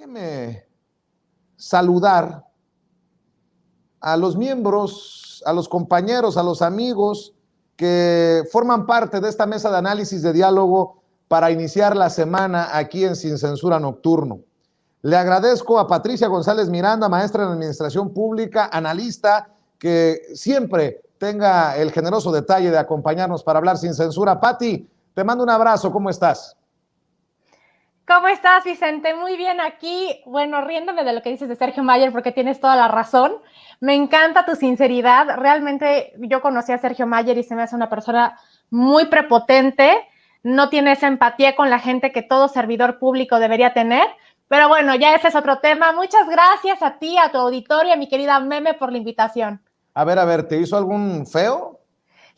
Déjeme saludar a los miembros, a los compañeros, a los amigos que forman parte de esta mesa de análisis de diálogo para iniciar la semana aquí en Sin Censura Nocturno. Le agradezco a Patricia González Miranda, maestra en Administración Pública, analista, que siempre tenga el generoso detalle de acompañarnos para hablar sin censura. Pati, te mando un abrazo, ¿cómo estás? ¿Cómo estás, Vicente? Muy bien aquí, bueno, riéndome de lo que dices de Sergio Mayer porque tienes toda la razón. Me encanta tu sinceridad. Realmente yo conocí a Sergio Mayer y se me hace una persona muy prepotente. No tiene esa empatía con la gente que todo servidor público debería tener. Pero bueno, ya ese es otro tema. Muchas gracias a ti, a tu auditorio, a mi querida Meme por la invitación. A ver, ¿te hizo algún feo?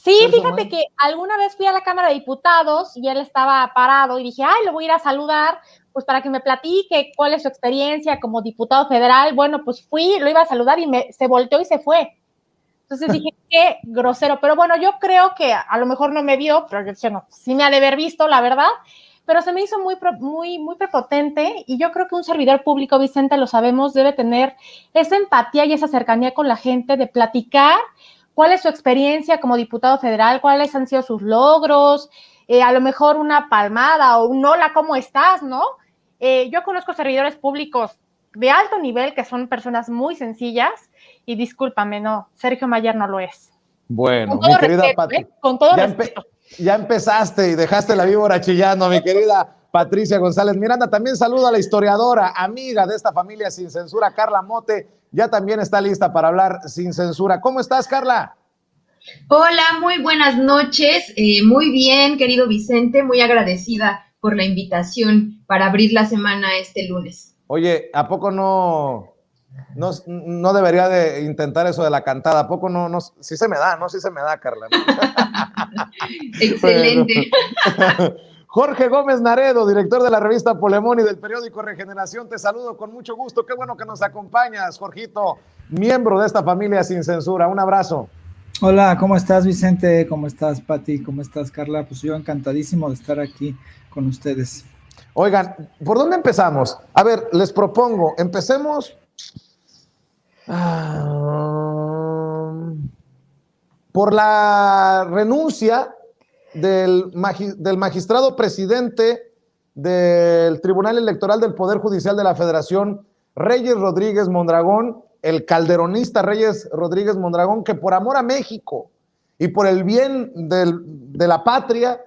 Sí, fíjate que alguna vez fui a la Cámara de Diputados y él estaba parado y dije, ay, lo voy a ir a saludar, pues para que me platique cuál es su experiencia como diputado federal. Bueno, pues fui, lo iba a saludar y se volteó y se fue. Entonces dije, qué grosero. Pero bueno, yo creo que a lo mejor no me vio, pero yo no, sí me ha de haber visto, la verdad. Pero se me hizo muy prepotente y yo creo que un servidor público, Vicente, lo sabemos, debe tener esa empatía y esa cercanía con la gente de platicar cuál es su experiencia como diputado federal, cuáles han sido sus logros, a lo mejor una palmada o un hola, ¿cómo estás?, ¿no? Yo conozco servidores públicos de alto nivel que son personas muy sencillas y discúlpame, no, Sergio Mayer no lo es. Bueno, mi querida Pati, con todo respeto. Ya empezaste y dejaste la víbora chillando, mi querida Patricia González Miranda. También saludo a la historiadora, amiga de esta familia Sin Censura, Carla Mote. Ya también está lista para hablar sin censura. ¿Cómo estás, Carla? Hola, muy buenas noches. Muy bien, querido Vicente, muy agradecida por la invitación para abrir la semana este lunes. Oye, ¿a poco no debería de intentar eso de la cantada? ¿A poco no? Sí se me da, ¿no? Sí se me da, Carla, ¿no? Excelente. Bueno. Jorge Gómez Naredo, director de la revista Polemón y del periódico Regeneración, te saludo con mucho gusto. Qué bueno que nos acompañas, Jorgito, miembro de esta familia Sin Censura. Un abrazo. Hola, ¿cómo estás, Vicente? ¿Cómo estás, Pati? ¿Cómo estás, Carla? Pues yo encantadísimo de estar aquí con ustedes. Oigan, ¿por dónde empezamos? A ver, les propongo, empecemos por la renuncia del magistrado presidente del Tribunal Electoral del Poder Judicial de la Federación, Reyes Rodríguez Mondragón, el calderonista Reyes Rodríguez Mondragón, que por amor a México y por el bien de la patria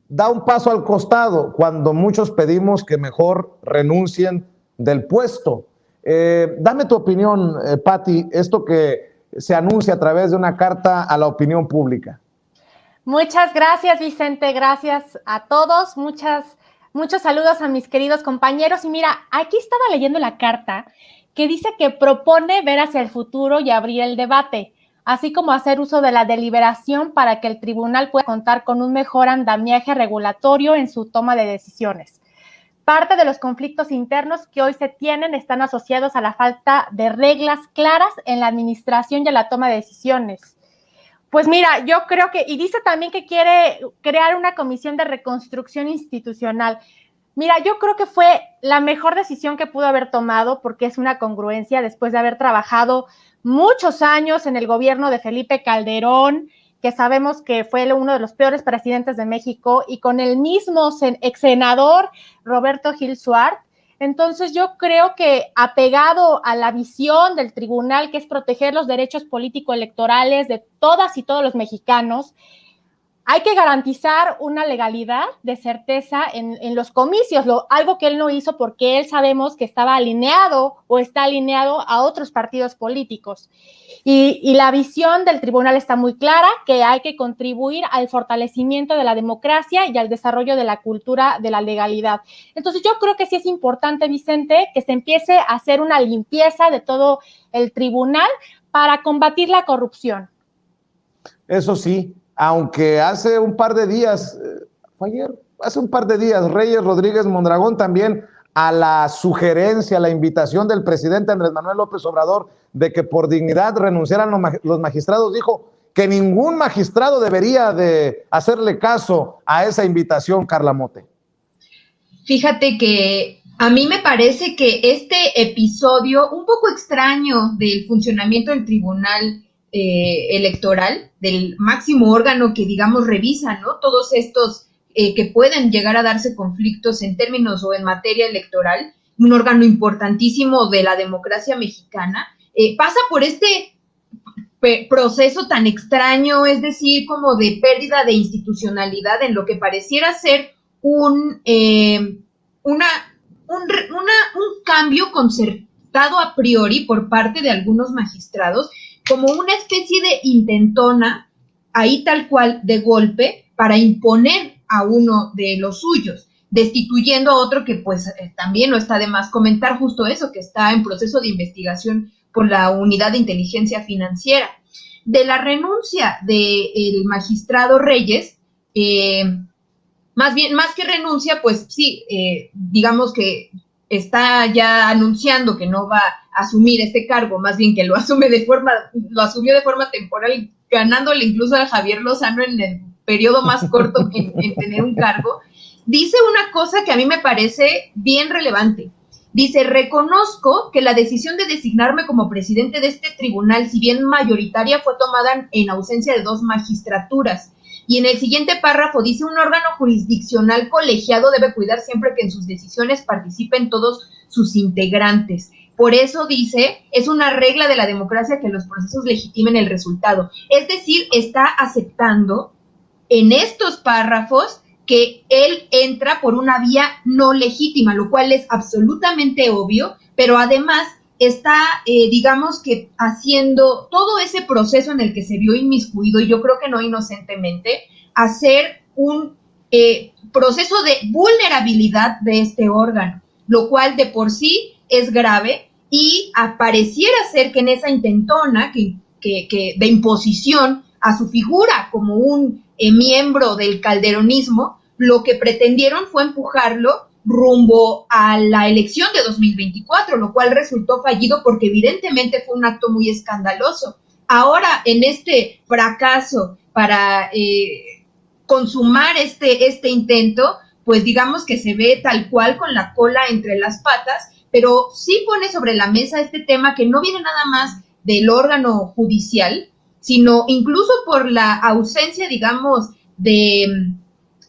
da un paso al costado cuando muchos pedimos que mejor renuncien del puesto. Dame tu opinión, Pati, esto que se anuncia a través de una carta a la opinión pública. Muchas gracias, Vicente, gracias a todos, muchos saludos a mis queridos compañeros. Y mira, aquí estaba leyendo la carta que dice que propone ver hacia el futuro y abrir el debate, así como hacer uso de la deliberación para que el tribunal pueda contar con un mejor andamiaje regulatorio en su toma de decisiones. Parte de los conflictos internos que hoy se tienen están asociados a la falta de reglas claras en la administración y en la toma de decisiones. Pues mira, yo creo que, y dice también que quiere crear una comisión de reconstrucción institucional. Mira, yo creo que fue la mejor decisión que pudo haber tomado porque es una congruencia después de haber trabajado muchos años en el gobierno de Felipe Calderón, que sabemos que fue uno de los peores presidentes de México, y con el mismo ex senador Roberto Gil Suárez. Entonces yo creo que apegado a la visión del tribunal, que es proteger los derechos político-electorales de todas y todos los mexicanos, hay que garantizar una legalidad de certeza en los comicios, algo que él no hizo porque él sabemos que estaba alineado o está alineado a otros partidos políticos. Y la visión del tribunal está muy clara, que hay que contribuir al fortalecimiento de la democracia y al desarrollo de la cultura de la legalidad. Entonces yo creo que sí es importante, Vicente, que se empiece a hacer una limpieza de todo el tribunal para combatir la corrupción. Eso sí, aunque hace un par de días, Reyes Rodríguez Mondragón también a la sugerencia, a la invitación del presidente Andrés Manuel López Obrador de que por dignidad renunciaran los magistrados, dijo que ningún magistrado debería de hacerle caso a esa invitación, Carla Mote. Fíjate que A mí me parece que este episodio un poco extraño del funcionamiento del Tribunal Electoral, del máximo órgano que, digamos, revisa, ¿no?, todos estos que pueden llegar a darse conflictos en términos o en materia electoral, un órgano importantísimo de la democracia mexicana, pasa por este proceso tan extraño, es decir, como de pérdida de institucionalidad en lo que pareciera ser un cambio concertado a priori por parte de algunos magistrados, como una especie de intentona, ahí tal cual, de golpe, para imponer a uno de los suyos, destituyendo a otro que pues también no está de más comentar, justo eso, que está en proceso de investigación por la Unidad de Inteligencia Financiera. De la renuncia del magistrado Reyes, más que renuncia, pues sí, digamos que está ya anunciando que no va a asumir este cargo, más bien que lo asumió de forma temporal, ganándole incluso a Javier Lozano en el periodo más corto en tener un cargo. Dice una cosa que a mí me parece bien relevante. Dice: reconozco que la decisión de designarme como presidente de este tribunal, si bien mayoritaria, fue tomada en ausencia de 2 magistraturas. Y en el siguiente párrafo dice: un órgano jurisdiccional colegiado debe cuidar siempre que en sus decisiones participen todos sus integrantes. Por eso dice, es una regla de la democracia que los procesos legitimen el resultado. Es decir, está aceptando en estos párrafos que él entra por una vía no legítima, lo cual es absolutamente obvio, pero además está, digamos que haciendo todo ese proceso en el que se vio inmiscuido, y yo creo que no inocentemente, hacer un proceso de vulnerabilidad de este órgano, lo cual de por sí es grave, y pareciera ser que en esa intentona que de imposición a su figura como un miembro del calderonismo, lo que pretendieron fue empujarlo rumbo a la elección de 2024, lo cual resultó fallido porque evidentemente fue un acto muy escandaloso. Ahora, en este fracaso para consumar este intento, pues digamos que se ve tal cual con la cola entre las patas, pero sí pone sobre la mesa este tema que no viene nada más del órgano judicial, sino incluso por la ausencia, digamos, de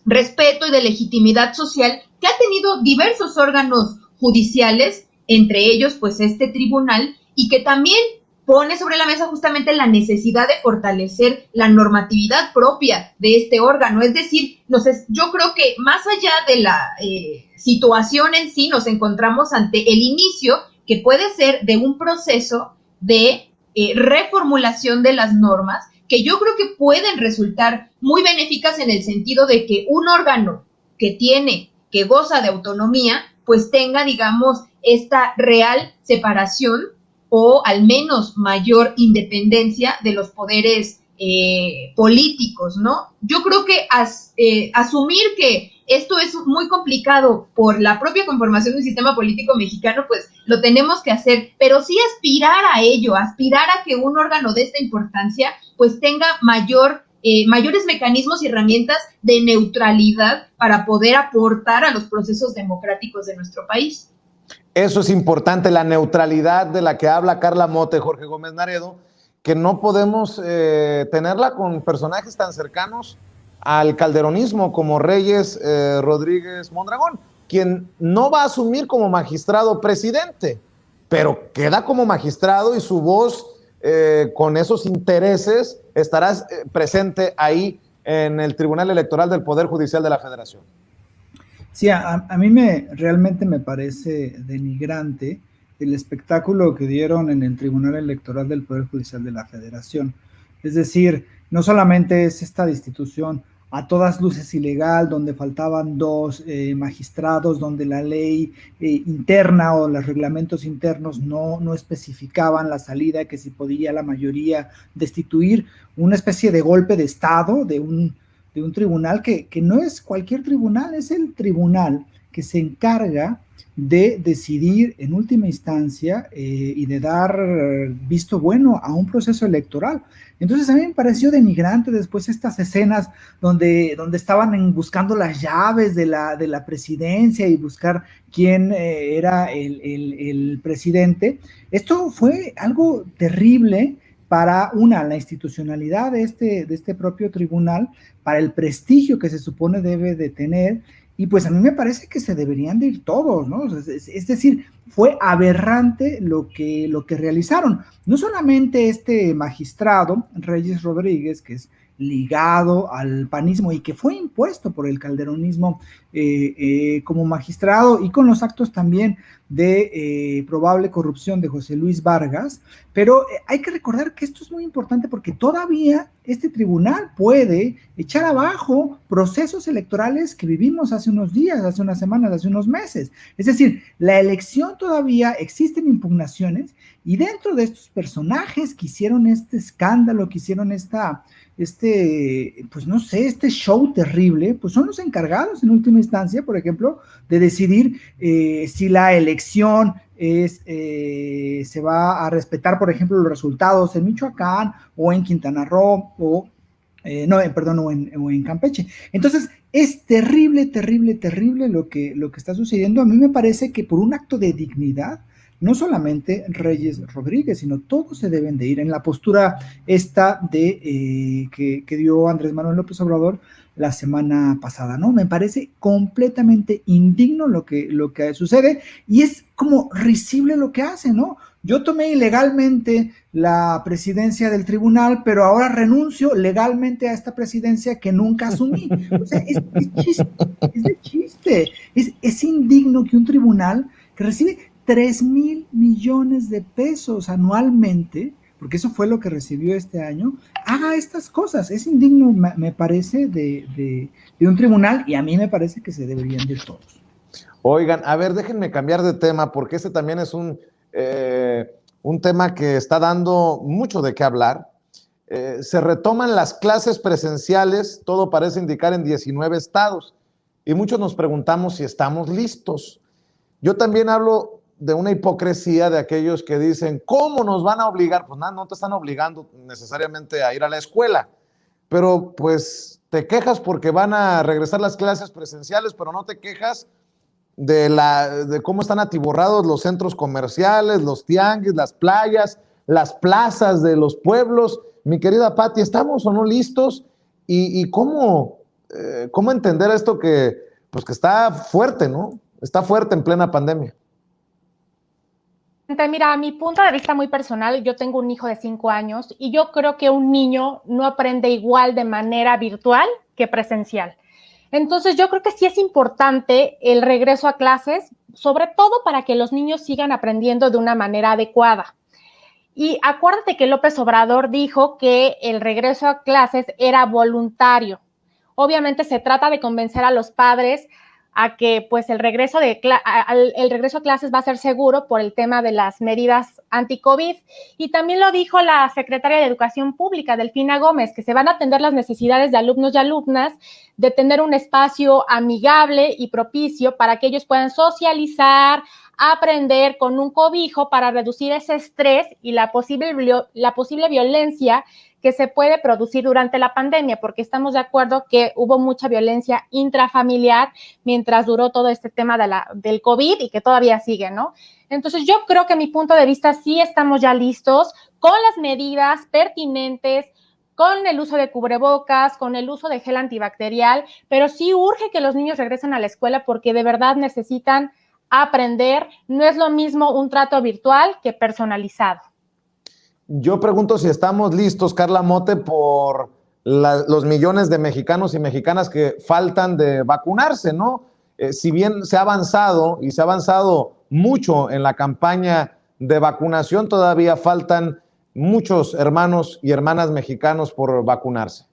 respeto y de legitimidad social que ha tenido diversos órganos judiciales, entre ellos pues este tribunal, y que también pone sobre la mesa justamente la necesidad de fortalecer la normatividad propia de este órgano. Es decir, yo creo que más allá de la situación en sí, nos encontramos ante el inicio que puede ser de un proceso de reformulación de las normas, que yo creo que pueden resultar muy benéficas en el sentido de que un órgano que goza de autonomía, pues tenga, digamos, esta real separación o al menos mayor independencia de los poderes políticos, ¿no? Yo creo que asumir que esto es muy complicado por la propia conformación del sistema político mexicano, pues lo tenemos que hacer, pero sí aspirar a ello, aspirar a que un órgano de esta importancia pues tenga mayores mecanismos y herramientas de neutralidad para poder aportar a los procesos democráticos de nuestro país. Eso es importante, la neutralidad de la que habla Carla Mote, Jorge Gómez Naredo, que no podemos tenerla con personajes tan cercanos al calderonismo como Reyes Rodríguez Mondragón, quien no va a asumir como magistrado presidente, pero queda como magistrado y su voz con esos intereses estará presente ahí en el Tribunal Electoral del Poder Judicial de la Federación. Sí, a mí realmente me parece denigrante el espectáculo que dieron en el Tribunal Electoral del Poder Judicial de la Federación. Es decir, no solamente es esta destitución a todas luces ilegal, donde faltaban 2 magistrados, donde la ley interna o los reglamentos internos no especificaban la salida, que si podía la mayoría destituir, una especie de golpe de Estado de un tribunal que no es cualquier tribunal, es el tribunal que se encarga de decidir en última instancia y de dar visto bueno a un proceso electoral. Entonces a mí me pareció denigrante después estas escenas donde estaban buscando las llaves de la presidencia y buscar quién era el presidente. Esto fue algo terrible para la institucionalidad de este propio tribunal, para el prestigio que se supone debe de tener. Y pues a mí me parece que se deberían de ir todos, ¿no? Es decir, fue aberrante lo que realizaron. No solamente este magistrado, Reyes Rodríguez, que es ligado al panismo y que fue impuesto por el calderonismo como magistrado, y con los actos también de probable corrupción de José Luis Vargas, pero hay que recordar que esto es muy importante porque todavía este tribunal puede echar abajo procesos electorales que vivimos hace unos días, hace unas semanas, hace unos meses. Es decir, la elección todavía existen impugnaciones, y dentro de estos personajes que hicieron este escándalo, que hicieron pues no sé, este show terrible, pues son los encargados en última instancia, por ejemplo, de decidir si la elección se va a respetar, por ejemplo, los resultados en Michoacán o en Quintana Roo o en Campeche. Entonces, es terrible, terrible, terrible lo que está sucediendo. A mí me parece que por un acto de dignidad, no solamente Reyes Rodríguez, sino todos se deben de ir en la postura esta que dio Andrés Manuel López Obrador la semana pasada, ¿no? Me parece completamente indigno lo que sucede, y es como risible lo que hace, ¿no? Yo tomé ilegalmente la presidencia del tribunal, pero ahora renuncio legalmente a esta presidencia que nunca asumí. O sea, es de chiste. Es indigno que un tribunal que recibe 3,000 millones de pesos anualmente, porque eso fue lo que recibió este año, haga estas cosas. Es indigno, me parece, de un tribunal, y a mí me parece que se deberían de ir todos. Oigan, a ver, déjenme cambiar de tema, porque este también es un tema que está dando mucho de qué hablar. Se retoman las clases presenciales, todo parece indicar en 19 estados, y muchos nos preguntamos si estamos listos. Yo también hablo de una hipocresía de aquellos que dicen, ¿cómo nos van a obligar? Pues nada, no te están obligando necesariamente a ir a la escuela, pero pues te quejas porque van a regresar las clases presenciales, pero no te quejas de cómo están atiborrados los centros comerciales, los tianguis, las playas, las plazas de los pueblos. Mi querida Pati, ¿estamos o no listos? ¿Y cómo entender esto que está fuerte, ¿no? Está fuerte en plena pandemia. Mira, a mi punto de vista muy personal, yo tengo un hijo de 5 años y yo creo que un niño no aprende igual de manera virtual que presencial. Entonces, yo creo que sí es importante el regreso a clases, sobre todo para que los niños sigan aprendiendo de una manera adecuada. Y acuérdate que López Obrador dijo que el regreso a clases era voluntario. Obviamente se trata de convencer a los padres a que pues el regreso a clases va a ser seguro por el tema de las medidas anti-COVID. Y también lo dijo la secretaria de Educación Pública, Delfina Gómez, que se van a atender las necesidades de alumnos y alumnas, de tener un espacio amigable y propicio para que ellos puedan socializar, aprender con un cobijo para reducir ese estrés y la posible violencia que se puede producir durante la pandemia, porque estamos de acuerdo que hubo mucha violencia intrafamiliar mientras duró todo este tema del COVID y que todavía sigue, ¿no? Entonces yo creo que a mi punto de vista sí estamos ya listos con las medidas pertinentes, con el uso de cubrebocas, con el uso de gel antibacterial, pero sí urge que los niños regresen a la escuela porque de verdad necesitan aprender. No es lo mismo un trato virtual que personalizado. Yo pregunto si estamos listos, Carla Mote, por los millones de mexicanos y mexicanas que faltan de vacunarse, ¿no? Si bien se ha avanzado y se ha avanzado mucho en la campaña de vacunación, todavía faltan muchos hermanos y hermanas mexicanos por vacunarse.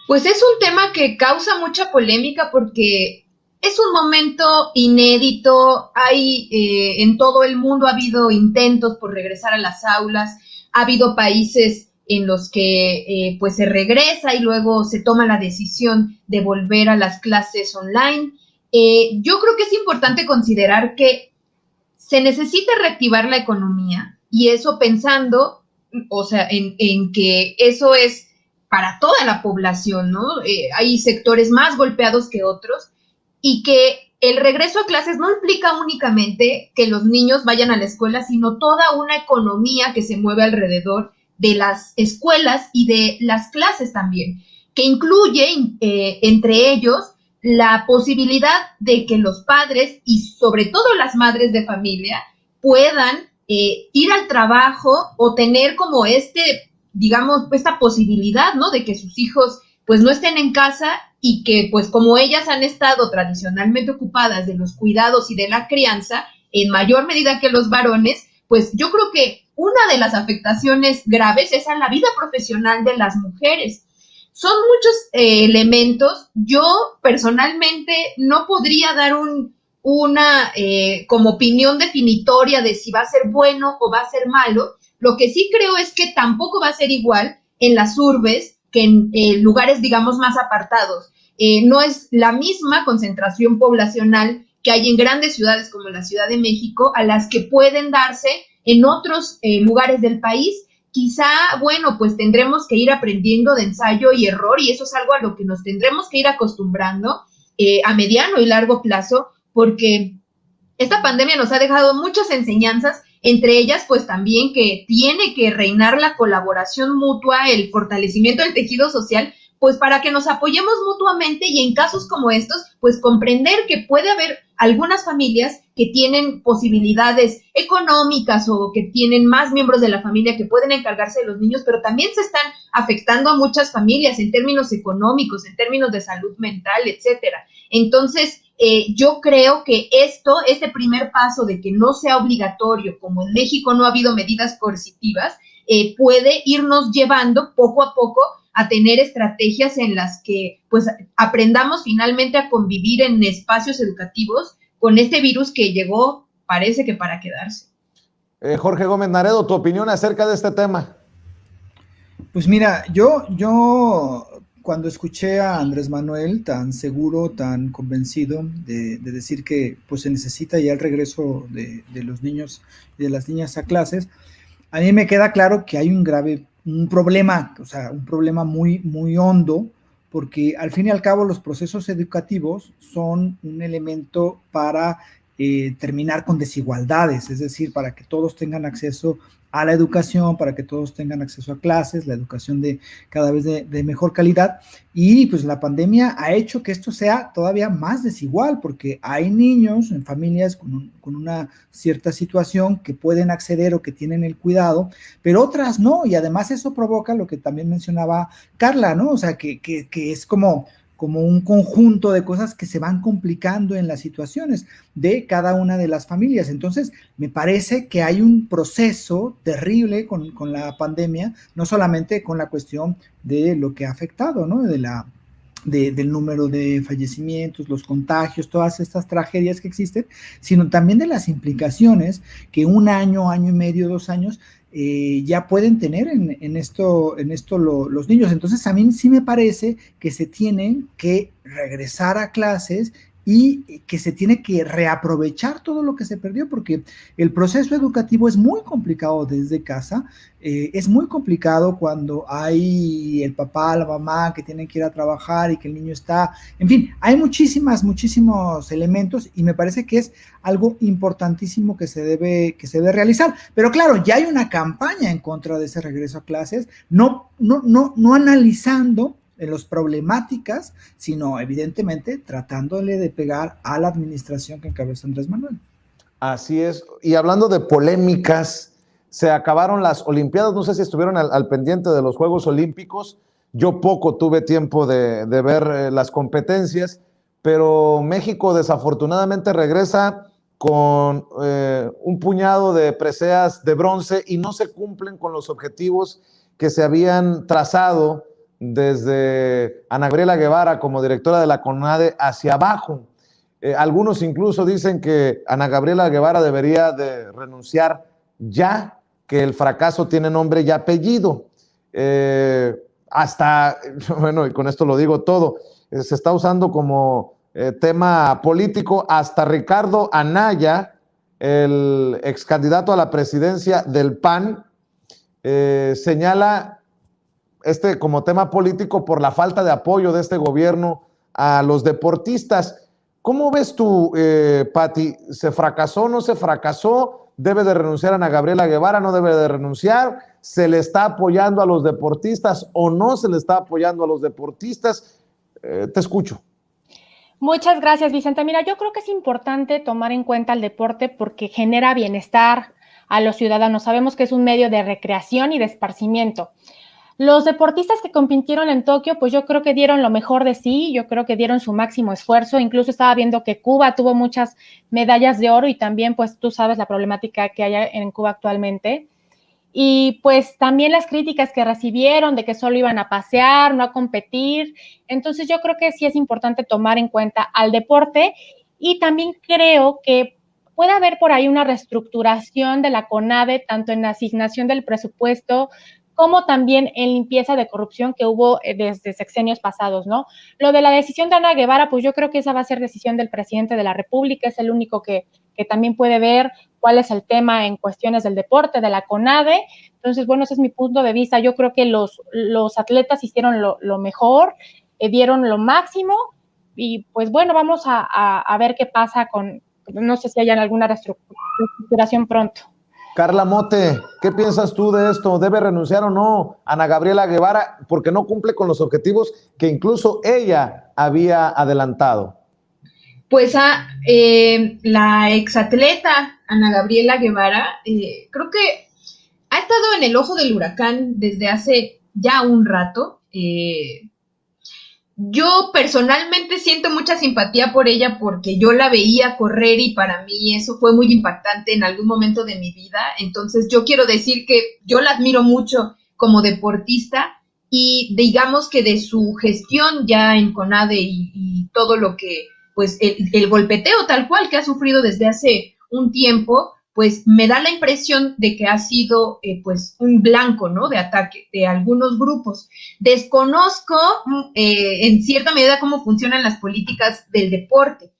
Pues es un tema que causa mucha polémica porque es un momento inédito. En todo el mundo ha habido intentos por regresar a las aulas. Ha habido países en los que pues se regresa y luego se toma la decisión de volver a las clases online. yo creo que es importante considerar que se necesita reactivar la economía, y eso pensando, o sea, en que eso es para toda la población, ¿no? Hay sectores más golpeados que otros, y que el regreso a clases no implica únicamente que los niños vayan a la escuela, sino toda una economía que se mueve alrededor de las escuelas y de las clases también, que incluye entre ellos la posibilidad de que los padres y sobre todo las madres de familia puedan ir al trabajo o tener como digamos, esta posibilidad, ¿no? De que sus hijos pues no estén en casa, y que pues como ellas han estado tradicionalmente ocupadas de los cuidados y de la crianza en mayor medida que los varones, pues yo creo que una de las afectaciones graves es a la vida profesional de las mujeres. Son muchos elementos. Yo personalmente no podría dar una como opinión definitoria de si va a ser bueno o va a ser malo. Lo que sí creo es que tampoco va a ser igual en las urbes que en lugares, digamos, más apartados. No es la misma concentración poblacional que hay en grandes ciudades como la Ciudad de México a las que pueden darse en otros lugares del país. Quizá, bueno, pues tendremos que ir aprendiendo de ensayo y error, y eso es algo a lo que nos tendremos que ir acostumbrando a mediano y largo plazo, porque esta pandemia nos ha dejado muchas enseñanzas, entre ellas pues también que tiene que reinar la colaboración mutua, el fortalecimiento del tejido social, pues para que nos apoyemos mutuamente, y en casos como estos, pues comprender que puede haber algunas familias que tienen posibilidades económicas o que tienen más miembros de la familia que pueden encargarse de los niños, pero también se están afectando a muchas familias en términos económicos, en términos de salud mental, etcétera. Entonces, yo creo que este primer paso de que no sea obligatorio, como en México no ha habido medidas coercitivas, puede irnos llevando poco a poco a tener estrategias en las que pues aprendamos finalmente a convivir en espacios educativos con este virus que llegó, parece que para quedarse. Jorge Gómez Naredo, tu opinión acerca de este tema. Pues mira, yo cuando escuché a Andrés Manuel tan seguro, tan convencido de decir que pues se necesita ya el regreso de los niños y de las niñas a clases, a mí me queda claro que hay un problema, o sea, un problema muy, muy hondo, porque al fin y al cabo los procesos educativos son un elemento para terminar con desigualdades, es decir, para que todos tengan acceso a la educación, para que todos tengan acceso a clases, la educación de cada vez de mejor calidad, y pues la pandemia ha hecho que esto sea todavía más desigual, porque hay niños en familias con una cierta situación que pueden acceder o que tienen el cuidado, pero otras no, y además eso provoca lo que también mencionaba Carla, ¿no? O sea, que es como un conjunto de cosas que se van complicando en las situaciones de cada una de las familias. Entonces, me parece que hay un proceso terrible con la pandemia, no solamente con la cuestión de lo que ha afectado, ¿no? Del número de fallecimientos, los contagios, todas estas tragedias que existen, sino también de las implicaciones que un año, año y medio, 2 años, ya pueden tener en esto los niños. Entonces a mí sí me parece que se tienen que regresar a clases y que se tiene que reaprovechar todo lo que se perdió, porque el proceso educativo es muy complicado desde casa, es muy complicado cuando hay el papá, la mamá que tienen que ir a trabajar y que el niño está, en fin, hay muchísimos elementos, y me parece que es algo importantísimo que se debe realizar. Pero claro, ya hay una campaña en contra de ese regreso a clases, no analizando en las problemáticas, sino evidentemente tratándole de pegar a la administración que encabeza Andrés Manuel. Así es. Y hablando de polémicas, se acabaron las Olimpiadas. No sé si estuvieron al pendiente de los Juegos Olímpicos. Yo poco tuve tiempo de ver las competencias, pero México desafortunadamente regresa con un puñado de preseas de bronce, y no se cumplen con los objetivos que se habían trazado desde Ana Gabriela Guevara como directora de la CONADE hacia abajo. Algunos incluso dicen que Ana Gabriela Guevara debería de renunciar ya, que el fracaso tiene nombre y apellido. Bueno, y con esto lo digo todo, se está usando como tema político, hasta Ricardo Anaya, el ex candidato a la presidencia del PAN, señala como tema político por la falta de apoyo de este gobierno a los deportistas. ¿Cómo ves tú, Pati? ¿Se fracasó o no se fracasó? ¿Debe de renunciar Ana Gabriela Guevara? ¿No debe de renunciar? ¿Se le está apoyando a los deportistas o no se le está apoyando a los deportistas? Te escucho. Muchas gracias, Vicente. Mira, yo creo que es importante tomar en cuenta el deporte porque genera bienestar a los ciudadanos. Sabemos que es un medio de recreación y de esparcimiento. Los deportistas que compitieron en Tokio, pues yo creo que dieron lo mejor de sí, yo creo que dieron su máximo esfuerzo. Incluso estaba viendo que Cuba tuvo muchas medallas de oro y también, pues tú sabes la problemática que hay en Cuba actualmente. Y pues también las críticas que recibieron de que solo iban a pasear, no a competir. Entonces yo creo que sí es importante tomar en cuenta al deporte y también creo que puede haber por ahí una reestructuración de la CONADE, tanto en la asignación del presupuesto como también en limpieza de corrupción que hubo desde sexenios pasados, ¿no? Lo de la decisión de Ana Guevara, pues yo creo que esa va a ser decisión del presidente de la República, es el único que también puede ver cuál es el tema en cuestiones del deporte, de la CONADE. Entonces, bueno, ese es mi punto de vista. Yo creo que los atletas hicieron lo mejor, dieron lo máximo y pues bueno, vamos a ver qué pasa no sé si hayan alguna reestructuración pronto. Carla Mote, ¿qué piensas tú de esto? ¿Debe renunciar o no Ana Gabriela Guevara porque no cumple con los objetivos que incluso ella había adelantado? Pues la exatleta Ana Gabriela Guevara, creo que ha estado en el ojo del huracán desde hace ya un rato. Yo personalmente siento mucha simpatía por ella porque yo la veía correr y para mí eso fue muy impactante en algún momento de mi vida. Entonces yo quiero decir que yo la admiro mucho como deportista y digamos que de su gestión ya en CONADE y todo lo que, pues el golpeteo tal cual que ha sufrido desde hace un tiempo, pues me da la impresión de que ha sido pues un blanco, ¿no? De ataque de algunos grupos. Desconozco en cierta medida cómo funcionan las políticas del deporte.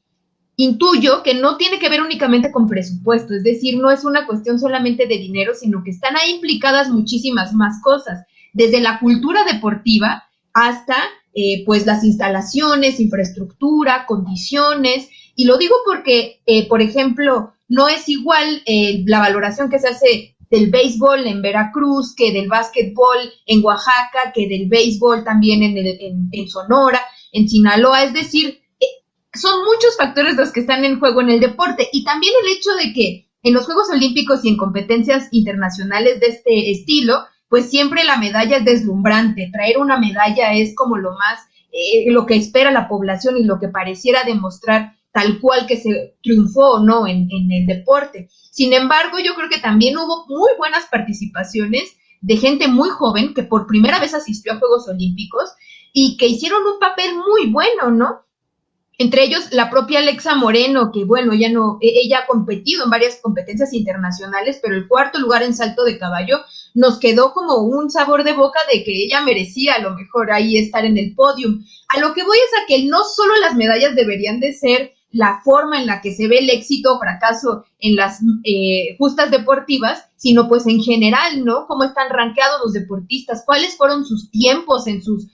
Intuyo que no tiene que ver únicamente con presupuesto, es decir, no es una cuestión solamente de dinero, sino que están ahí implicadas muchísimas más cosas, desde la cultura deportiva hasta pues las instalaciones, infraestructura, condiciones, y lo digo porque, por ejemplo, no es igual la valoración que se hace del béisbol en Veracruz, que del básquetbol en Oaxaca, que del béisbol también en Sonora, en Sinaloa. Es decir, son muchos factores los que están en juego en el deporte. Y también el hecho de que en los Juegos Olímpicos y en competencias internacionales de este estilo, pues siempre la medalla es deslumbrante. Traer una medalla es como lo más, lo que espera la población y lo que pareciera demostrar tal cual que se triunfó o no en el deporte. Sin embargo, yo creo que también hubo muy buenas participaciones de gente muy joven que por primera vez asistió a Juegos Olímpicos y que hicieron un papel muy bueno, ¿no? Entre ellos la propia Alexa Moreno, que bueno, ella ha competido en varias competencias internacionales, pero el cuarto lugar en salto de caballo nos quedó como un sabor de boca de que ella merecía a lo mejor ahí estar en el podium. A lo que voy es a que no solo las medallas deberían de ser la forma en la que se ve el éxito o fracaso en las justas deportivas, sino pues en general, ¿no? ¿Cómo están rankeados los deportistas? ¿Cuáles fueron sus tiempos en sus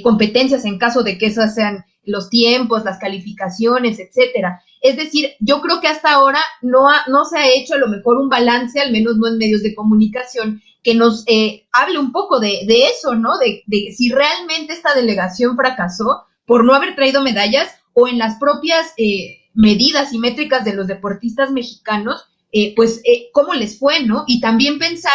competencias en caso de que esas sean los tiempos, las calificaciones, etcétera? Es decir, yo creo que hasta ahora no se ha hecho a lo mejor un balance, al menos no en medios de comunicación, que nos hable un poco de eso, ¿no? De si realmente esta delegación fracasó por no haber traído medallas o en las propias medidas y métricas de los deportistas mexicanos, cómo les fue, ¿no? Y también pensar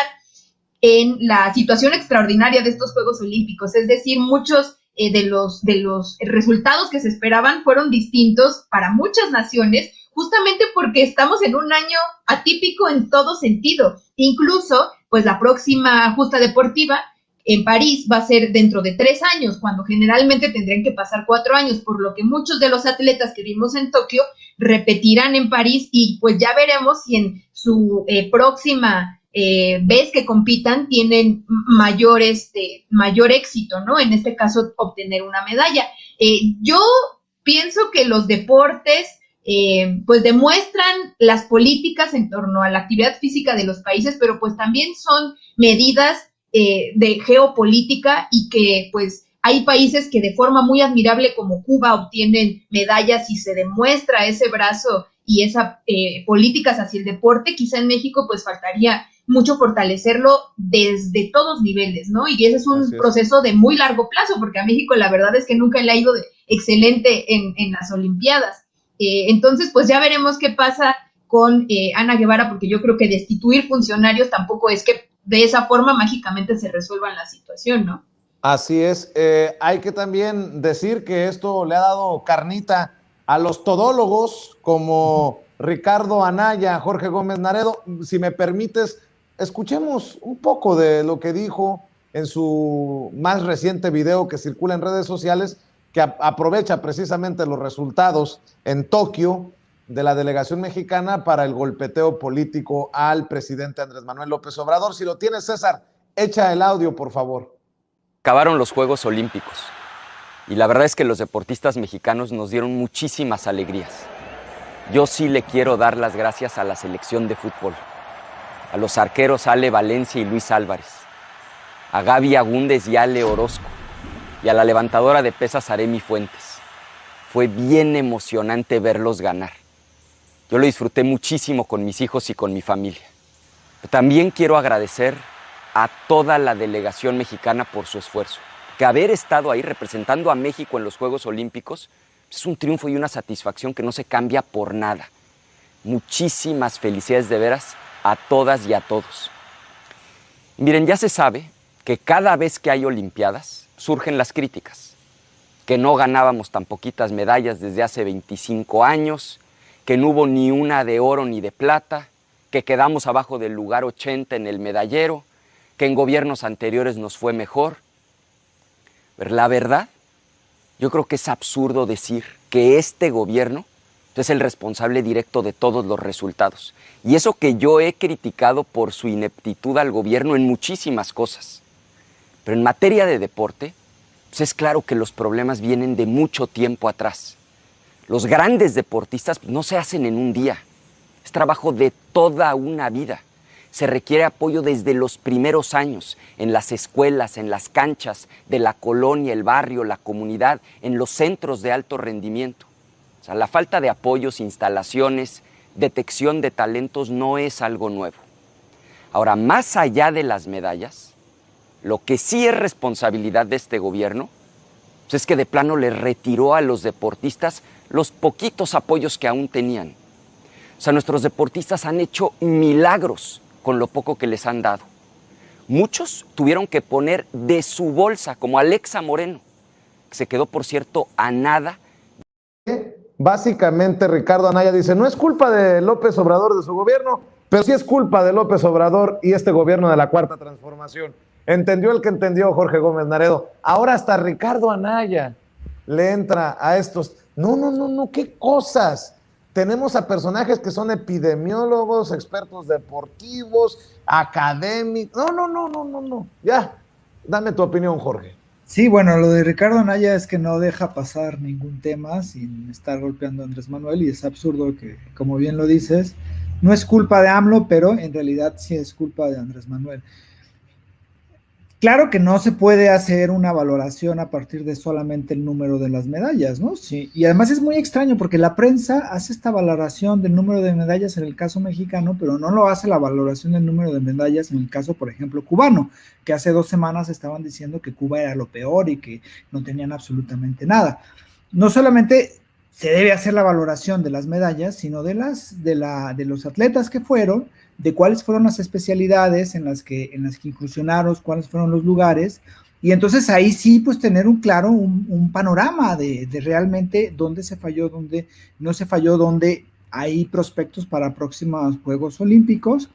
en la situación extraordinaria de estos Juegos Olímpicos, es decir, muchos de los resultados que se esperaban fueron distintos para muchas naciones, justamente porque estamos en un año atípico en todo sentido. Incluso, pues la próxima justa deportiva en París va a ser dentro de 3 años, cuando generalmente tendrían que pasar 4 años, por lo que muchos de los atletas que vimos en Tokio repetirán en París y pues ya veremos si en su próxima vez que compitan tienen mayor éxito, ¿no? En este caso, obtener una medalla. Yo pienso que los deportes pues demuestran las políticas en torno a la actividad física de los países, pero pues también son medidas de geopolítica, y que pues hay países que de forma muy admirable como Cuba obtienen medallas y se demuestra ese brazo y esas políticas hacia el deporte. Quizá en México pues faltaría mucho fortalecerlo desde todos niveles, ¿no? Y ese es un proceso de muy largo plazo, porque a México la verdad es que nunca le ha ido excelente en las Olimpiadas. Entonces, pues ya veremos qué pasa con Ana Guevara, porque yo creo que destituir funcionarios tampoco es que de esa forma mágicamente se resuelva la situación, ¿no? Así es. Hay que también decir que esto le ha dado carnita a los todólogos como Ricardo Anaya, Jorge Gómez Naredo. Si me permites, escuchemos un poco de lo que dijo en su más reciente video que circula en redes sociales, que aprovecha precisamente los resultados en Tokio de la delegación mexicana para el golpeteo político al presidente Andrés Manuel López Obrador. Si lo tienes, César, echa el audio, por favor. Acabaron los Juegos Olímpicos y la verdad es que los deportistas mexicanos nos dieron muchísimas alegrías. Yo sí le quiero dar las gracias a la selección de fútbol, a los arqueros Ale Valencia y Luis Álvarez, a Gaby Agúndez y Ale Orozco, y a la levantadora de pesas Aremi Fuentes. Fue bien emocionante verlos ganar. Yo lo disfruté muchísimo con mis hijos y con mi familia. Pero también quiero agradecer a toda la delegación mexicana por su esfuerzo. Que haber estado ahí representando a México en los Juegos Olímpicos es un triunfo y una satisfacción que no se cambia por nada. Muchísimas felicidades de veras a todas y a todos. Miren, ya se sabe que cada vez que hay Olimpiadas surgen las críticas, que no ganábamos tan poquitas medallas desde hace 25 años, que no hubo ni una de oro ni de plata, que quedamos abajo del lugar 80 en el medallero, que en gobiernos anteriores nos fue mejor. Pero la verdad, yo creo que es absurdo decir que este gobierno es el responsable directo de todos los resultados. Y eso que yo he criticado por su ineptitud al gobierno en muchísimas cosas. Pero en materia de deporte, pues es claro que los problemas vienen de mucho tiempo atrás. Los grandes deportistas no se hacen en un día. Es trabajo de toda una vida. Se requiere apoyo desde los primeros años, en las escuelas, en las canchas de la colonia, el barrio, la comunidad, en los centros de alto rendimiento. O sea, la falta de apoyos, instalaciones, detección de talentos no es algo nuevo. Ahora, más allá de las medallas, lo que sí es responsabilidad de este gobierno pues es que de plano le retiró a los deportistas los poquitos apoyos que aún tenían. O sea, nuestros deportistas han hecho milagros con lo poco que les han dado. Muchos tuvieron que poner de su bolsa, como Alexa Moreno, que se quedó, por cierto, a nada. Básicamente, Ricardo Anaya dice, no es culpa de López Obrador, de su gobierno, pero sí es culpa de López Obrador y este gobierno de la Cuarta Transformación. Entendió el que entendió, Jorge Gómez Naredo. Ahora hasta Ricardo Anaya le entra a estos. No, qué cosas. Tenemos a personajes que son epidemiólogos, expertos deportivos, académicos. No. Ya, dame tu opinión, Jorge. Sí, bueno, lo de Ricardo Anaya es que no deja pasar ningún tema sin estar golpeando a Andrés Manuel, y es absurdo que, como bien lo dices, no es culpa de AMLO, pero en realidad sí es culpa de Andrés Manuel. Claro que no se puede hacer una valoración a partir de solamente el número de las medallas, ¿no? Sí, y además es muy extraño porque la prensa hace esta valoración del número de medallas en el caso mexicano, pero no lo hace la valoración del número de medallas en el caso, por ejemplo, cubano, que hace 2 semanas estaban diciendo que Cuba era lo peor y que no tenían absolutamente nada. No solamente se debe hacer la valoración de las medallas, sino de los atletas que fueron, de cuáles fueron las especialidades en las que incursionaron, cuáles fueron los lugares, y entonces ahí sí, pues tener un panorama de realmente dónde se falló, dónde no se falló, dónde hay prospectos para próximos Juegos Olímpicos,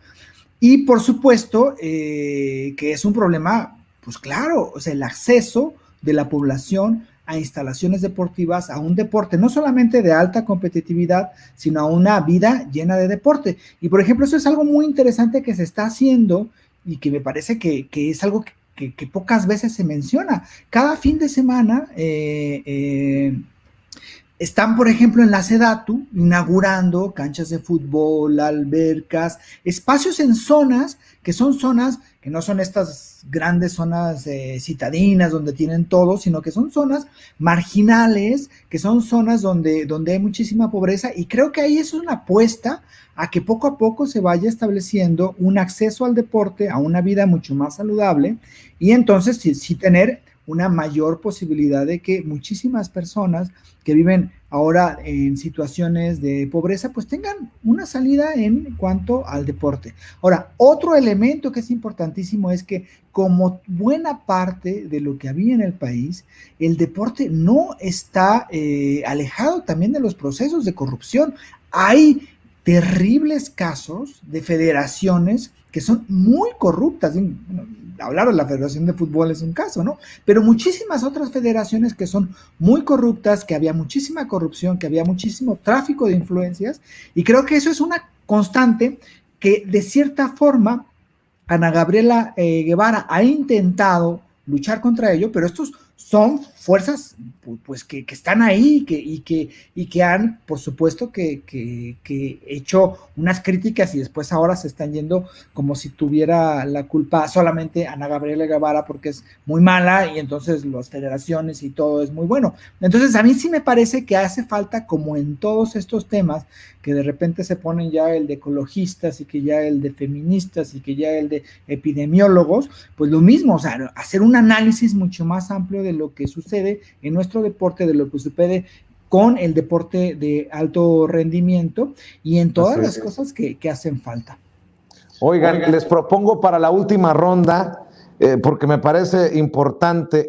y por supuesto que es un problema, pues claro, o sea, el acceso de la población a instalaciones deportivas, a un deporte no solamente de alta competitividad, sino a una vida llena de deporte. Y por ejemplo, eso es algo muy interesante que se está haciendo y que me parece que es algo que pocas veces se menciona. Cada fin de semana Están, por ejemplo, en la Sedatu inaugurando canchas de fútbol, albercas, espacios en zonas que no son estas grandes zonas citadinas donde tienen todo, sino que son zonas marginales, que son zonas donde hay muchísima pobreza, y creo que ahí eso es una apuesta a que poco a poco se vaya estableciendo un acceso al deporte, a una vida mucho más saludable, y entonces sí tener una mayor posibilidad de que muchísimas personas que viven ahora en situaciones de pobreza, pues tengan una salida en cuanto al deporte. Ahora, otro elemento que es importantísimo es que, como buena parte de lo que había en el país, el deporte no está alejado también de los procesos de corrupción. Hay terribles casos de federaciones que son muy corruptas. Bueno, hablar de la Federación de Fútbol es un caso, ¿no? Pero muchísimas otras federaciones que son muy corruptas, que había muchísima corrupción, que había muchísimo tráfico de influencias, y creo que eso es una constante que, de cierta forma, Ana Gabriela Guevara ha intentado luchar contra ello, pero estos son fuerzas pues que están ahí y que han, por supuesto, que hecho unas críticas, y después ahora se están yendo como si tuviera la culpa solamente Ana Gabriela Guevara porque es muy mala, y entonces las federaciones y todo es muy bueno. Entonces a mí sí me parece que hace falta, como en todos estos temas, que de repente se ponen ya el de ecologistas y que ya el de feministas y que ya el de epidemiólogos, pues lo mismo, o sea, hacer un análisis mucho más amplio de lo que sucede en nuestro deporte, de lo que sucede con el deporte de alto rendimiento y en todas las cosas que hacen falta. Oigan, les propongo para la última ronda, porque me parece importante,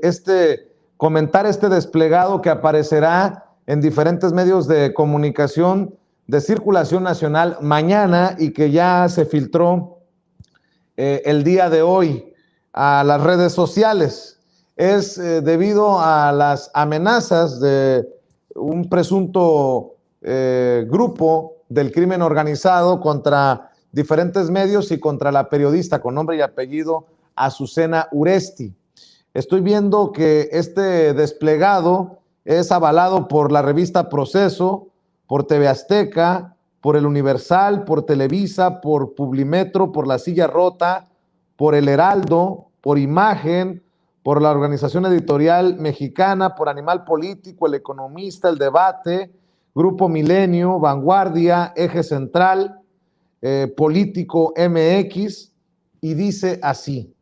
comentar este desplegado que aparecerá en diferentes medios de comunicación de circulación nacional mañana y que ya se filtró el día de hoy a las redes sociales. Es debido a las amenazas de un presunto grupo del crimen organizado contra diferentes medios y contra la periodista con nombre y apellido Azucena Uresti. Estoy viendo que este desplegado es avalado por la revista Proceso, por TV Azteca, por El Universal, por Televisa, por Publimetro, por La Silla Rota, por El Heraldo, por Imagen, por la Organización Editorial Mexicana, por Animal Político, El Economista, El Debate, Grupo Milenio, Vanguardia, Eje Central, Político MX, y dice así: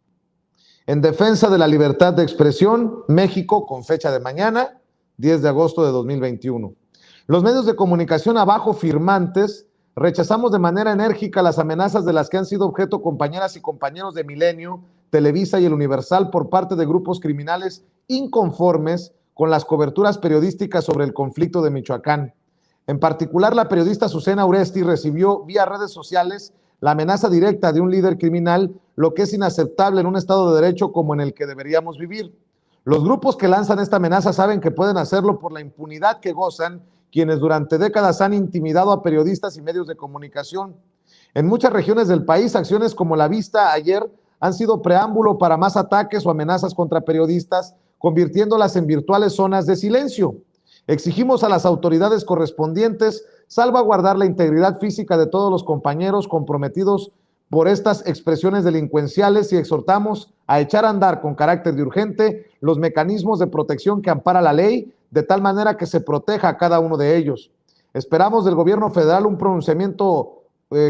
en defensa de la libertad de expresión, México, con fecha de mañana, 10 de agosto de 2021. Los medios de comunicación abajo firmantes rechazamos de manera enérgica las amenazas de las que han sido objeto compañeras y compañeros de Milenio, Televisa y El Universal por parte de grupos criminales inconformes con las coberturas periodísticas sobre el conflicto de Michoacán. En particular, la periodista Azucena Uresti recibió vía redes sociales la amenaza directa de un líder criminal, lo que es inaceptable en un Estado de Derecho como en el que deberíamos vivir. Los grupos que lanzan esta amenaza saben que pueden hacerlo por la impunidad que gozan quienes durante décadas han intimidado a periodistas y medios de comunicación. En muchas regiones del país, acciones como la vista ayer han sido preámbulo para más ataques o amenazas contra periodistas, convirtiéndolas en virtuales zonas de silencio. Exigimos a las autoridades correspondientes salvaguardar la integridad física de todos los compañeros comprometidos por estas expresiones delincuenciales y exhortamos a echar a andar con carácter de urgente los mecanismos de protección que ampara la ley, de tal manera que se proteja a cada uno de ellos. Esperamos del gobierno federal un pronunciamiento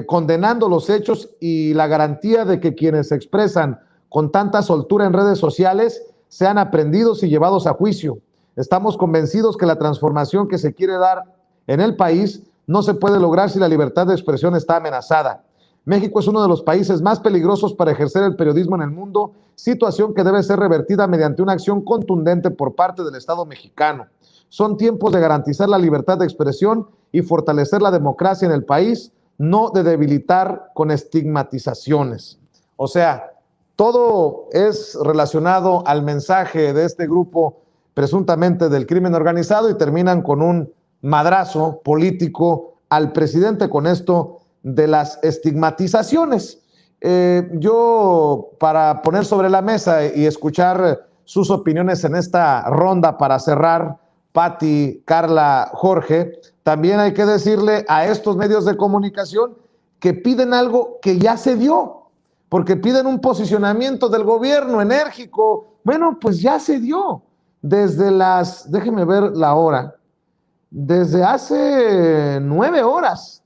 condenando los hechos y la garantía de que quienes se expresan con tanta soltura en redes sociales sean aprehendidos y llevados a juicio. Estamos convencidos que la transformación que se quiere dar en el país no se puede lograr si la libertad de expresión está amenazada. México es uno de los países más peligrosos para ejercer el periodismo en el mundo, situación que debe ser revertida mediante una acción contundente por parte del Estado mexicano. Son tiempos de garantizar la libertad de expresión y fortalecer la democracia en el país, no de debilitar con estigmatizaciones. O sea, todo es relacionado al mensaje de este grupo presuntamente del crimen organizado y terminan con un madrazo político al presidente con esto de las estigmatizaciones. Yo, para poner sobre la mesa y escuchar sus opiniones en esta ronda para cerrar, Pati, Carla, Jorge, también hay que decirle a estos medios de comunicación que piden algo que ya se dio, porque piden un posicionamiento del gobierno enérgico. Bueno, pues ya se dio. Déjenme ver la hora, desde hace 9 horas,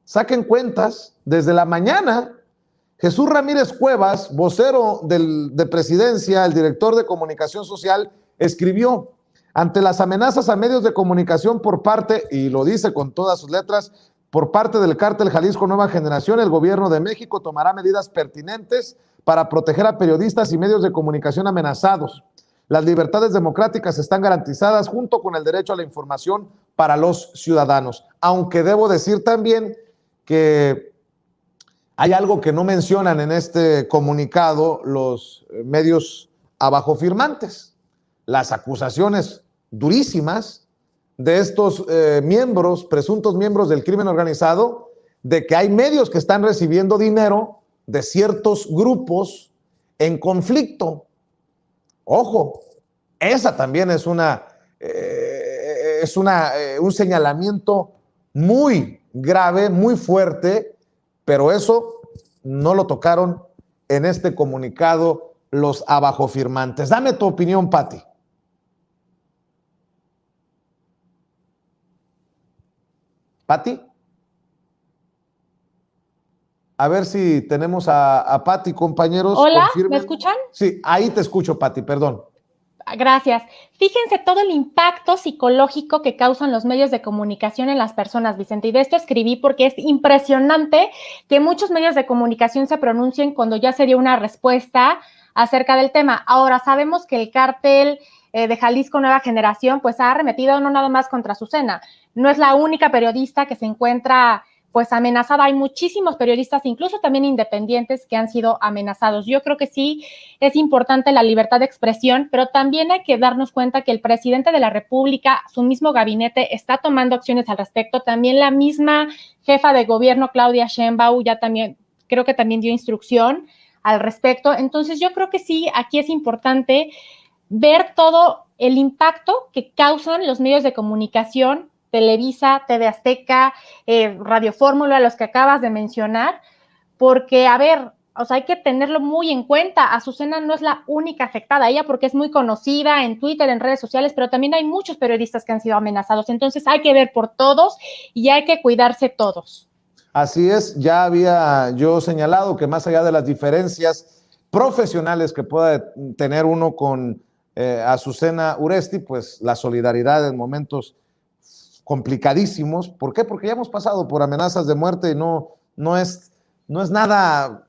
saquen cuentas, desde la mañana, Jesús Ramírez Cuevas, vocero de Presidencia, el director de Comunicación Social, escribió: ante las amenazas a medios de comunicación por parte, y lo dice con todas sus letras, por parte del Cártel Jalisco Nueva Generación, el gobierno de México tomará medidas pertinentes para proteger a periodistas y medios de comunicación amenazados. Las libertades democráticas están garantizadas junto con el derecho a la información para los ciudadanos. Aunque debo decir también que hay algo que no mencionan en este comunicado los medios abajo firmantes: las acusaciones durísimas de estos presuntos miembros del crimen organizado, de que hay medios que están recibiendo dinero de ciertos grupos en conflicto. Ojo, esa también es un señalamiento muy grave, muy fuerte, pero eso no lo tocaron en este comunicado los abajo firmantes. Dame tu opinión, Pati. ¿Pati? A ver si tenemos a Pati, compañeros. Hola, confirmen. ¿me escuchan? Sí, ahí te escucho, Pati, perdón. Gracias. Fíjense todo el impacto psicológico que causan los medios de comunicación en las personas, Vicente, y de esto escribí porque es impresionante que muchos medios de comunicación se pronuncien cuando ya se dio una respuesta acerca del tema. Ahora, sabemos que el cártel de Jalisco Nueva Generación pues ha arremetido no nada más contra Azucena. No es la única periodista que se encuentra pues amenazada. Hay muchísimos periodistas, incluso también independientes, que han sido amenazados. Yo creo que sí es importante la libertad de expresión, pero también hay que darnos cuenta que el presidente de la República, su mismo gabinete, está tomando acciones al respecto. También la misma jefa de gobierno, Claudia Sheinbaum, ya también, creo que también dio instrucción al respecto. Entonces yo creo que sí, aquí es importante ver todo el impacto que causan los medios de comunicación, Televisa, TV Azteca, Radio Fórmula, los que acabas de mencionar, porque, a ver, o sea, hay que tenerlo muy en cuenta. Azucena no es la única afectada, ella porque es muy conocida en Twitter, en redes sociales, pero también hay muchos periodistas que han sido amenazados. Entonces hay que ver por todos y hay que cuidarse todos. Así es, ya había yo señalado que más allá de las diferencias profesionales que pueda tener uno con Azucena Uresti, pues la solidaridad en momentos complicadísimos. ¿Por qué? Porque ya hemos pasado por amenazas de muerte y no hay nada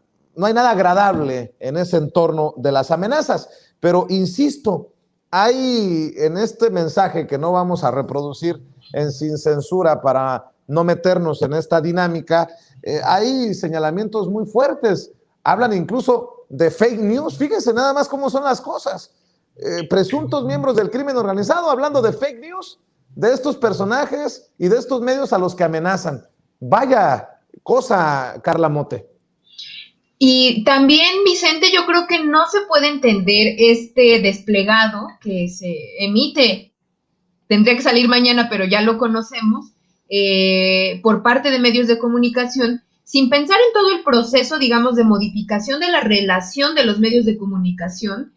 agradable en ese entorno de las amenazas. Pero insisto, hay en este mensaje que no vamos a reproducir en Sin Censura para no meternos en esta dinámica, hay señalamientos muy fuertes. Hablan incluso de fake news. Fíjense nada más cómo son las cosas. Presuntos miembros del crimen organizado hablando de fake news de estos personajes y de estos medios a los que amenazan. Vaya cosa, Carla Mote. Y también, Vicente, yo creo que no se puede entender este desplegado que se emite, tendría que salir mañana, pero ya lo conocemos, por parte de medios de comunicación, sin pensar en todo el proceso, digamos, de modificación de la relación de los medios de comunicación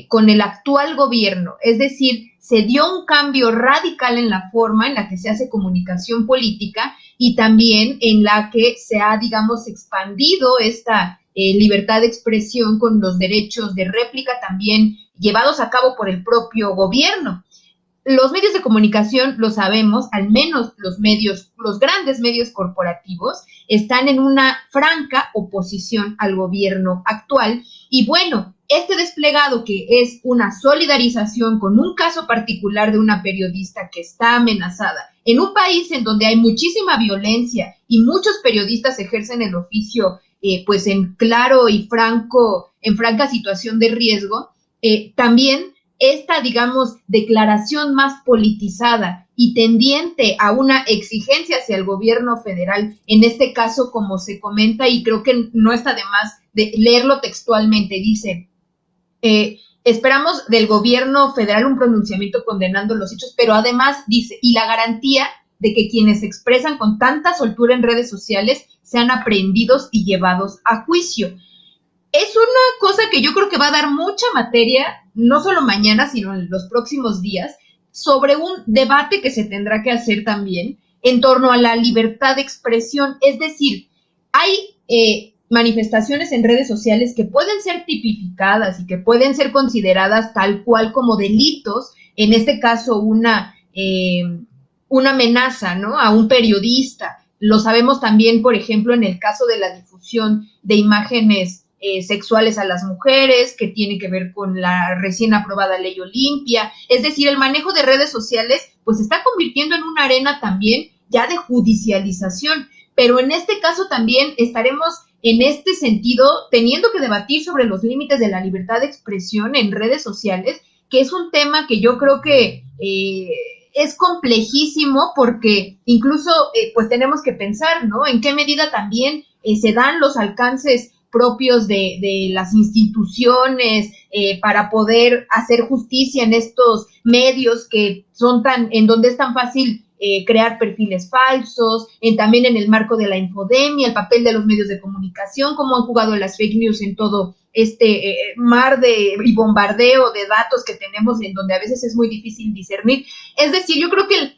con el actual gobierno. Es decir, se dio un cambio radical en la forma en la que se hace comunicación política y también en la que se ha, digamos, expandido esta libertad de expresión con los derechos de réplica también llevados a cabo por el propio gobierno. Los medios de comunicación, lo sabemos, al menos los grandes medios corporativos, están en una franca oposición al gobierno actual. Y bueno, este desplegado, que es una solidarización con un caso particular de una periodista que está amenazada en un país en donde hay muchísima violencia y muchos periodistas ejercen el oficio pues en claro y franca situación de riesgo, también esta, digamos, declaración más politizada y tendiente a una exigencia hacia el gobierno federal, en este caso, como se comenta, y creo que no está de más de leerlo textualmente, dice, esperamos del gobierno federal un pronunciamiento condenando los hechos, pero además dice, y la garantía de que quienes se expresan con tanta soltura en redes sociales sean aprehendidos y llevados a juicio. Es una cosa que yo creo que va a dar mucha materia, no solo mañana, sino en los próximos días, sobre un debate que se tendrá que hacer también en torno a la libertad de expresión. Es decir, hay manifestaciones en redes sociales que pueden ser tipificadas y que pueden ser consideradas tal cual como delitos, en este caso una amenaza, ¿no?, a un periodista. Lo sabemos también, por ejemplo, en el caso de la difusión de imágenes sexuales a las mujeres, que tiene que ver con la recién aprobada ley Olimpia. Es decir, el manejo de redes sociales pues se está convirtiendo en una arena también ya de judicialización, pero en este caso también estaremos en este sentido teniendo que debatir sobre los límites de la libertad de expresión en redes sociales, que es un tema que yo creo que es complejísimo, porque incluso pues tenemos que pensar, ¿no?, en qué medida también se dan los alcances propios de las instituciones para poder hacer justicia en estos medios que son en donde es tan fácil crear perfiles falsos, también en el marco de la infodemia, el papel de los medios de comunicación, cómo han jugado las fake news en todo este mar y bombardeo de datos que tenemos, en donde a veces es muy difícil discernir. Es decir, yo creo que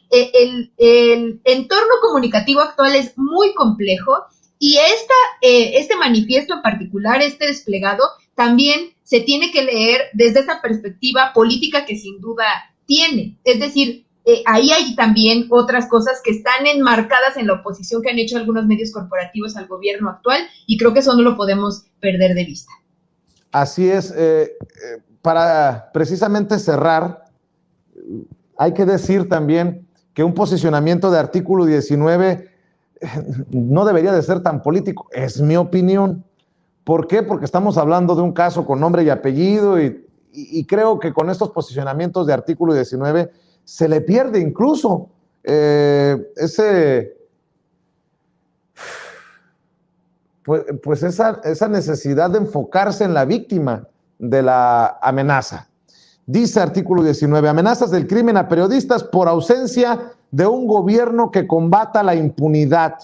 el entorno comunicativo actual es muy complejo, y este manifiesto en particular, este desplegado, también se tiene que leer desde esa perspectiva política que sin duda tiene. Es decir, ahí hay también otras cosas que están enmarcadas en la oposición que han hecho algunos medios corporativos al gobierno actual, y creo que eso no lo podemos perder de vista. Así es. Para precisamente cerrar, hay que decir también que un posicionamiento de artículo 19 no debería de ser tan político, es mi opinión. ¿Por qué? Porque estamos hablando de un caso con nombre y apellido, y creo que con estos posicionamientos de artículo 19 se le pierde incluso esa necesidad de enfocarse en la víctima de la amenaza. Dice artículo 19, amenazas del crimen a periodistas por ausencia de un gobierno que combata la impunidad.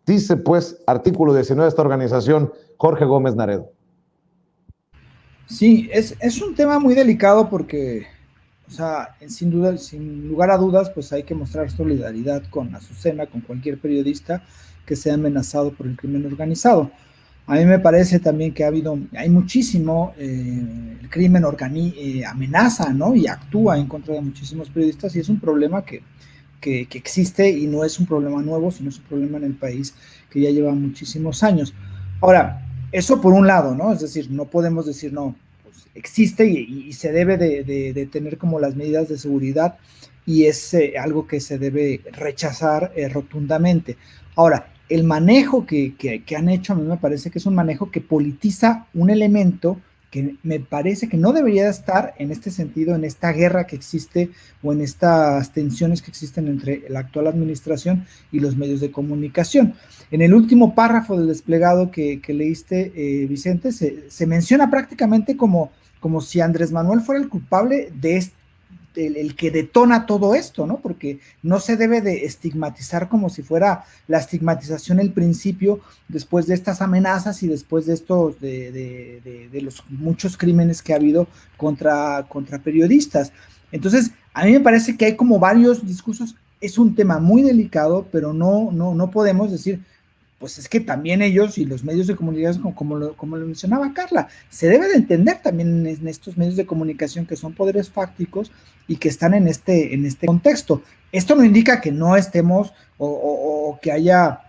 Dice, pues, artículo 19 de esta organización, Jorge Gómez Naredo. Sí, es un tema muy delicado porque, o sea, sin lugar a dudas, pues hay que mostrar solidaridad con Azucena, con cualquier periodista que sea amenazado por el crimen organizado. A mí me parece también que hay muchísimo, el crimen amenaza, ¿no?, y actúa en contra de muchísimos periodistas, y es un problema que existe, y no es un problema nuevo, sino es un problema en el país que ya lleva muchísimos años. Ahora, eso por un lado, ¿no? Es decir, no podemos decir, no, pues existe y se debe de tener como las medidas de seguridad, y es algo que se debe rechazar rotundamente. Ahora, el manejo que han hecho, a mí me parece que es un manejo que politiza un elemento que me parece que no debería estar en este sentido, en esta guerra que existe o en estas tensiones que existen entre la actual administración y los medios de comunicación. En el último párrafo del desplegado que leíste, Vicente, se menciona prácticamente como si Andrés Manuel fuera el culpable de el que detona todo esto, ¿no? Porque no se debe de estigmatizar como si fuera la estigmatización el principio, después de estas amenazas y después de estos, de los muchos crímenes que ha habido contra periodistas. Entonces, a mí me parece que hay como varios discursos. Es un tema muy delicado, pero no podemos decir, pues es que también ellos y los medios de comunicación, como lo mencionaba Carla, se debe de entender también en estos medios de comunicación que son poderes fácticos y que están en este contexto. Esto no indica que no estemos o que haya,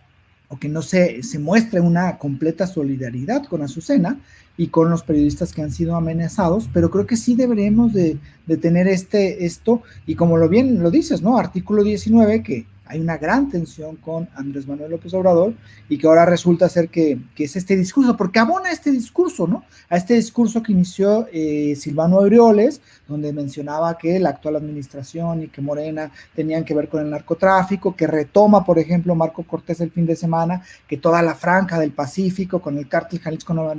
o que no se muestre una completa solidaridad con Azucena y con los periodistas que han sido amenazados, pero creo que sí deberíamos de tener esto, y como bien lo dices, ¿no? Artículo 19, que hay una gran tensión con Andrés Manuel López Obrador y que ahora resulta ser que es este discurso, porque abona este discurso, ¿no? A este discurso que inició Silvano Aureoles, donde mencionaba que la actual administración y que Morena tenían que ver con el narcotráfico, que retoma, por ejemplo, Marco Cortés el fin de semana, que toda la franja del Pacífico con el cártel Jalisco Nueva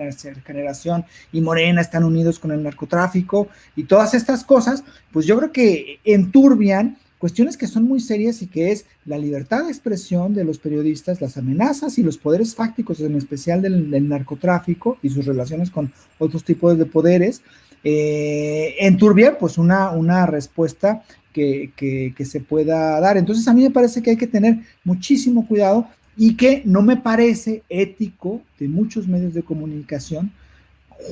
Generación y Morena están unidos con el narcotráfico y todas estas cosas, pues yo creo que enturbian cuestiones que son muy serias y que es la libertad de expresión de los periodistas, las amenazas y los poderes fácticos, en especial del narcotráfico y sus relaciones con otros tipos de poderes, enturbiar pues una respuesta que se pueda dar. Entonces a mí me parece que hay que tener muchísimo cuidado y que no me parece ético de muchos medios de comunicación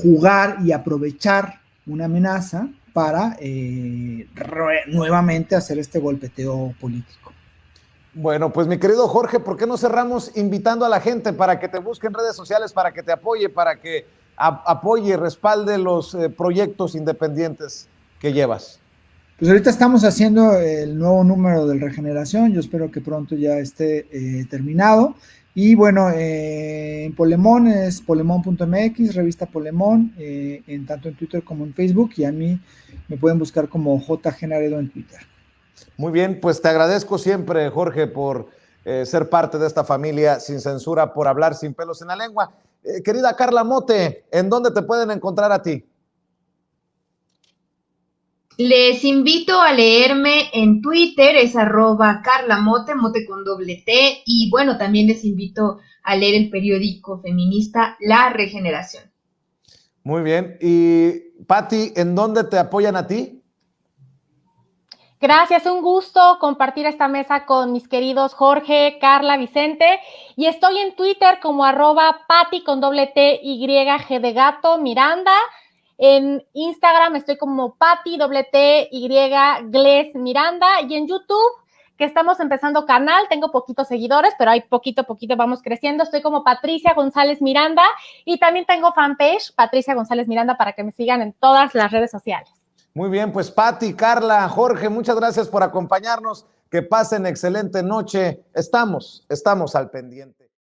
jugar y aprovechar una amenaza para nuevamente hacer este golpeteo político. Bueno, pues mi querido Jorge, ¿por qué no cerramos invitando a la gente para que te busque en redes sociales, para que te apoye, para que apoye y respalde los proyectos independientes que llevas? Pues ahorita estamos haciendo el nuevo número del Regeneración, yo espero que pronto ya esté terminado. Y bueno, en Polemón es polemón.mx, revista Polemón, tanto en Twitter como en Facebook, y a mí me pueden buscar como JG Naredo en Twitter. Muy bien, pues te agradezco siempre, Jorge, por ser parte de esta familia sin censura, por hablar sin pelos en la lengua. Querida Carla Mote, ¿en dónde te pueden encontrar a ti? Les invito a leerme en Twitter, es @carlamote, mote con doble T, y bueno, también les invito a leer el periódico feminista La Regeneración. Muy bien, y Pati, ¿en dónde te apoyan a ti? Gracias, un gusto compartir esta mesa con mis queridos Jorge, Carla, Vicente, y estoy en Twitter como @Pati con doble T, Y, G de gato, Miranda. En Instagram estoy como Pati, doble T, Y, Gles, Miranda, y en YouTube, que estamos empezando canal, tengo poquitos seguidores, pero ahí poquito a poquito vamos creciendo, estoy como Patricia González Miranda, y también tengo fanpage, Patricia González Miranda, para que me sigan en todas las redes sociales. Muy bien, pues Pati, Carla, Jorge, muchas gracias por acompañarnos, que pasen excelente noche, estamos al pendiente.